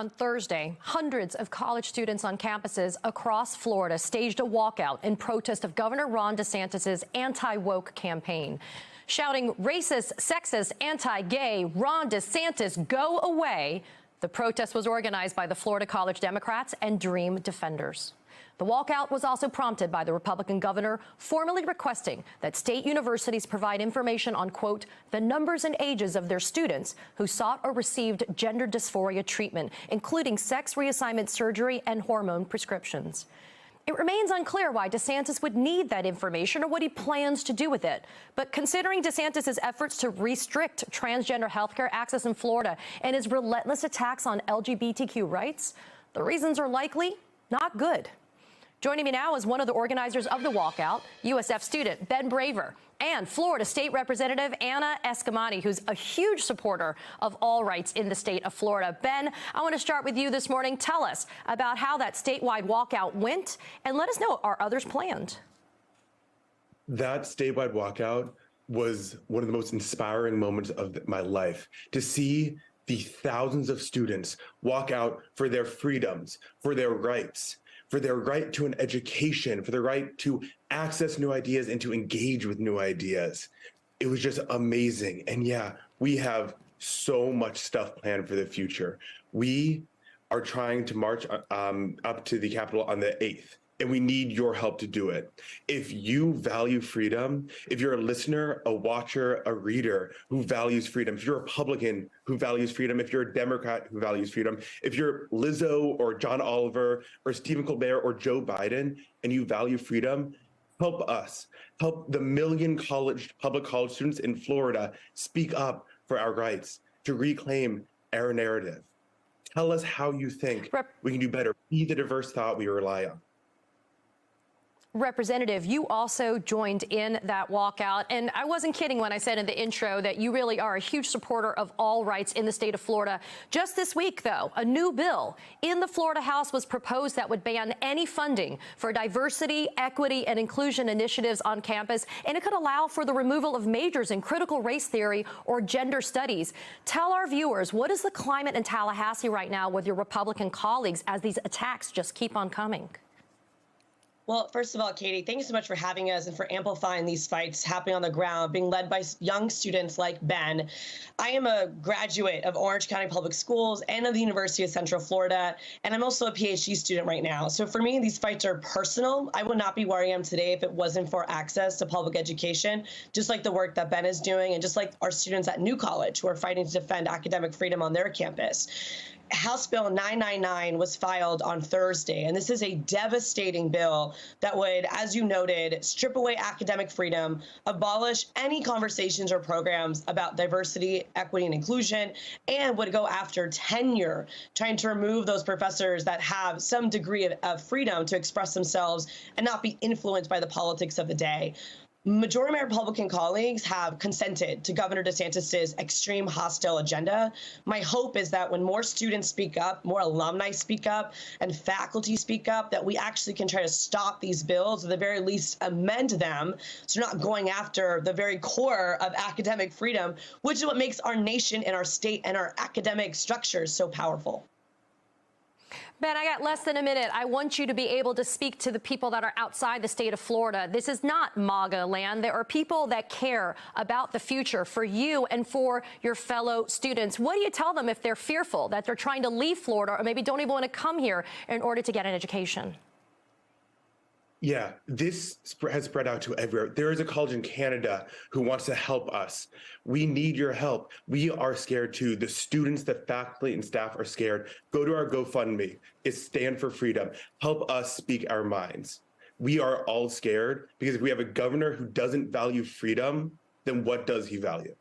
On Thursday, hundreds of college students on campuses across Florida staged a walkout in protest of Governor Ron DeSantis' anti-woke campaign. Shouting racist, sexist, anti-gay, Ron DeSantis, go away. The protest was organized by the Florida College Democrats and Dream Defenders. The walkout was also prompted by the Republican governor formally requesting that state universities provide information on, quote, the numbers and ages of their students who sought or received gender dysphoria treatment, including sex reassignment surgery and hormone prescriptions. It remains unclear why DeSantis would need that information or what he plans to do with it. But considering DeSantis' efforts to restrict transgender health care access in Florida and his relentless attacks on LGBTQ rights, the reasons are likely not good. Joining me now is one of the organizers of the walkout, USF student Ben Braver, and Florida State Representative Anna Escamani, who's a huge supporter of all rights in the state of Florida. Ben, I want to start with you this morning. Tell us about how that statewide walkout went, and let us know, are others planned? That statewide walkout was one of the most inspiring moments of my life. To see the thousands of students walk out for their freedoms, for their rights, for their right to an education, for their right to access new ideas and to engage with new ideas. It was just amazing. And yeah, we have so much stuff planned for the future. We are trying to march up to the Capitol on the 8th. And we need your help to do it. If you value freedom, if you're a listener, a watcher, a reader who values freedom, if you're a Republican who values freedom, if you're a Democrat who values freedom, if you're Lizzo or John Oliver or Stephen Colbert or Joe Biden and you value freedom, help us. Help the million public college students in Florida speak up for our rights, to reclaim our narrative. Tell us how you think we can do better. Be the diverse thought we rely on. Representative, you also joined in that walkout, and I wasn't kidding when I said in the intro that you really are a huge supporter of all rights in the state of Florida. Just this week, though, a new bill in the Florida House was proposed that would ban any funding for diversity, equity, and inclusion initiatives on campus, and it could allow for the removal of majors in critical race theory or gender studies. Tell our viewers, what is the climate in Tallahassee right now with your Republican colleagues as these attacks just keep on coming? Well, first of all, Katie, thank you so much for having us and for amplifying these fights happening on the ground, being led by young students like Ben. I am a graduate of Orange County Public Schools and of the University of Central Florida, and I'm also a PhD student right now. So for me, these fights are personal. I would not be where I am today if it wasn't for access to public education, just like the work that Ben is doing and just like our students at New College who are fighting to defend academic freedom on their campus. House Bill 999 was filed on Thursday, and this is a devastating bill that would, as you noted, strip away academic freedom, abolish any conversations or programs about diversity, equity, and inclusion, and would go after tenure, trying to remove those professors that have some degree of freedom to express themselves and not be influenced by the politics of the day. Majority of my Republican colleagues have consented to Governor DeSantis' extreme hostile agenda. My hope is that when more students speak up, more alumni speak up, and faculty speak up, that we actually can try to stop these bills, or at the very least amend them, so we're not going after the very core of academic freedom, which is what makes our nation and our state and our academic structures so powerful. Ben, I got less than a minute. I want you to be able to speak to the people that are outside the state of Florida. This is not MAGA land. There are people that care about the future for you and for your fellow students. What do you tell them if they're fearful that they're trying to leave Florida or maybe don't even want to come here in order to get an education? Yeah, this has spread out to everywhere. There is a college in Canada who wants to help us. We need your help. We are scared too. The students, the faculty and staff are scared. Go to our GoFundMe. It's Stand for Freedom. Help us speak our minds. We are all scared because if we have a governor who doesn't value freedom, then what does he value?